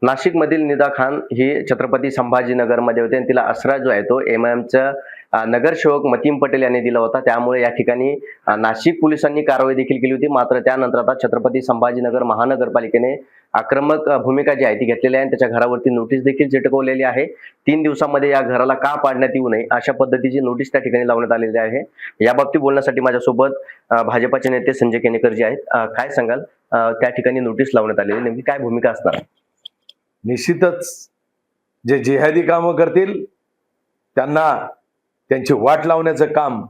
नाशिकमधील निदा खान ही छत्रपती संभाजीनगरमध्ये होते आणि तिला आश्रय जो आहे तो एमआयएमचा नगरसेवक मतीन पटेल यांनी दिला होता। त्यामुळे या ठिकाणी नाशिक पोलिसांनी कारवाई देखील केली होती। मात्र त्यानंतर आता छत्रपती संभाजीनगर महानगरपालिकेने आक्रमक भूमिका जी आहे ती घेतलेली आहे आणि त्याच्या घरावरती नोटीस देखील चिटकवलेली आहे। 3 दिवसांमध्ये या घराला का पाडण्यात येऊ नये अशा पद्धतीची नोटीस त्या ठिकाणी लावण्यात आलेली आहे। याबाबतीत बोलण्यासाठी माझ्यासोबत भाजपाचे नेते संजय केनेकर जी आहेत। काय सांगाल, त्या ठिकाणी नोटीस लावण्यात आलेली नेमकी काय भूमिका असणार आहे? निश्चितच जे जिहादी कामं करतील त्यांना त्यांची वाट लावण्याचं काम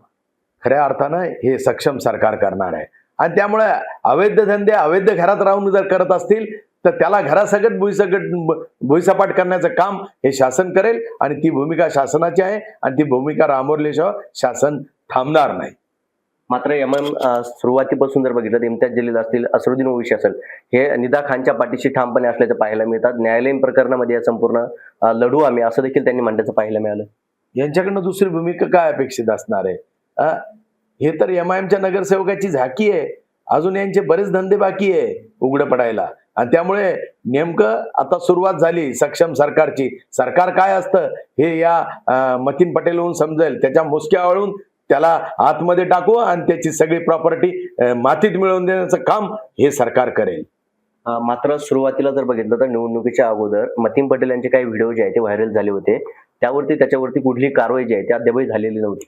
खऱ्या अर्थानं हे सक्षम सरकार करणार आहे। आणि त्यामुळे अवैध धंदे अवैध घरात राहून जर करत असतील तर त्याला घरासकट भुईसपाट करण्याचं काम हे शासन करेल आणि ती भूमिका शासनाची आहे आणि ती भूमिका रामोरल्याशिवाय शासन थांबणार नाही। मात्र सुरुवातीपासून जर बघितलं तर इम्तियाज जलील असतील, असरुद्दीन ओवैसी असेल, हे निदा खानच्या पाठीशी ठामपणे असल्याचं पाहायला मिळतात। न्यायालयीन प्रकरणामध्ये या संपूर्ण लढू आम्ही असं देखील त्यांनी म्हणण्याचं पाहायला मिळालं। यांच्याकडनं दुसरी भूमिका काय अपेक्षित असणार आहे? हे तर एमआयएमच्या नगरसेवकाची झाकी आहे, अजून यांचे बरेच धंदे बाकी आहे उघडं पडायला। आणि त्यामुळे नेमकं आता सुरुवात झाली सक्षम सरकारची। सरकार काय असतं हे या मतीन पटेलहून समजेल, त्याच्या मुसक्या वळून त्याला आतमध्ये टाकू आणि त्याची सगळी प्रॉपर्टी मातीत मिळवून देण्याचं काम हे सरकार करेल। मात्र सुरुवातीला जर बघितलं तर निवडणुकीच्या अगोदर मतीन पटेल यांचे काही व्हिडिओ जे आहेत ते व्हायरल झाले होते, त्याच्यावरती कुठली कारवाई जी आहे ती अद्यापही झालेली नव्हती।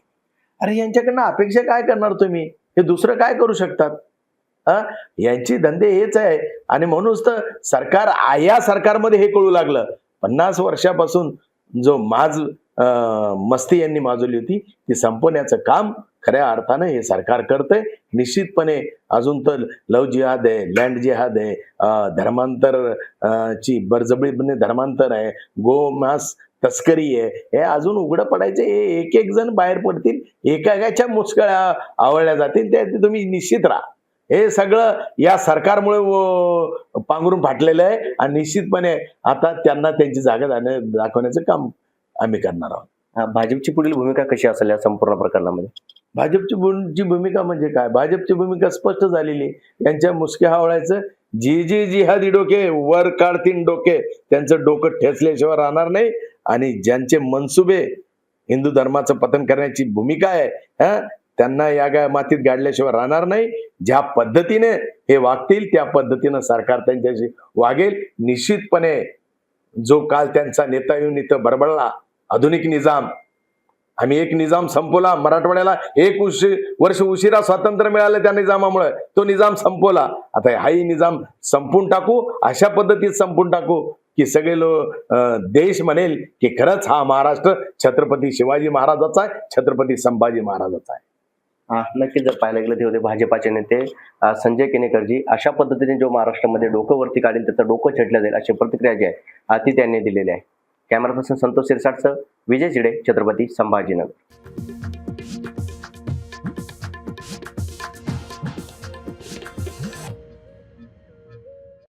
अरे यांच्याकडनं अपेक्षा काय करणार तुम्ही? हे दुसरं काय करू शकतात? यांची धंदे हेच आहे आणि म्हणूनच तर सरकार या सरकारमध्ये हे कळू लागलं। 50 वर्षापासून जो मस्ती यांनी माजवली होती ती संपवण्याचं काम खऱ्या अर्थानं हे सरकार करतंय। निश्चितपणे अजून तर लव जिहाद आहे, लँड जिहाद आहे, धर्मांतर ची बळजबरीपणे धर्मांतर आहे, गोमांस तस्करी आहे, हे अजून उघडं पडायचे। एक एक जण बाहेर पडतील, एकाच्या मुसकळ्या आवळल्या जातील, त्या तुम्ही निश्चित राहा। हे सगळं या सरकारमुळे पांघरून फाटलेलं आहे आणि निश्चितपणे आता त्यांना त्यांची जागा दाखवण्याचं काम आम्ही करणार आहोत। भाजपची पुढील भूमिका कशी असेल या संपूर्ण प्रकरणामध्ये? भाजपची भूमिका म्हणजे काय? भाजपची भूमिका स्पष्ट झालेली। यांच्या मुसक्या हावळायचं, जी जिहादी डोके वर काढतील डोके त्यांचं डोकं ठेचल्याशिवाय राहणार नाही। आणि ज्यांचे मनसुबे हिंदू धर्माचं पतन करण्याची भूमिका आहे त्यांना या मातीत गाडल्याशिवाय राहणार नाही। ज्या पद्धतीने हे वागतील त्या पद्धतीनं सरकार त्यांच्याशी वागेल। निश्चितपणे जो काल त्यांचा नेता येऊन इथं बरबळला आधुनिक निजाम, आम्ही एक निजाम संपवला, मराठवाड्याला 1 वर्ष उशिरा स्वातंत्र्य मिळालं त्या निजामामुळे, तो निजाम संपवला। आता हाही निजाम संपून टाकू, अशा पद्धतीत संपून टाकू की सगळे देश म्हणेल की खरंच हा महाराष्ट्र छत्रपती शिवाजी महाराजाचा आहे, छत्रपती संभाजी महाराजाचा आहे। नक्कीच जर पाहायला गेलं ते होते भाजपाचे नेते संजय केनेकरजी। अशा पद्धतीने जो महाराष्ट्रामध्ये डोकं वरती काढेल त्याचं डोकं छेडलं जाईल अशी प्रतिक्रिया जी आहे ती त्यांनी दिलेली आहे। कॅमेरा पर्सन संतोष शिरसाटसह विजय चिडे, छत्रपती संभाजीनगर।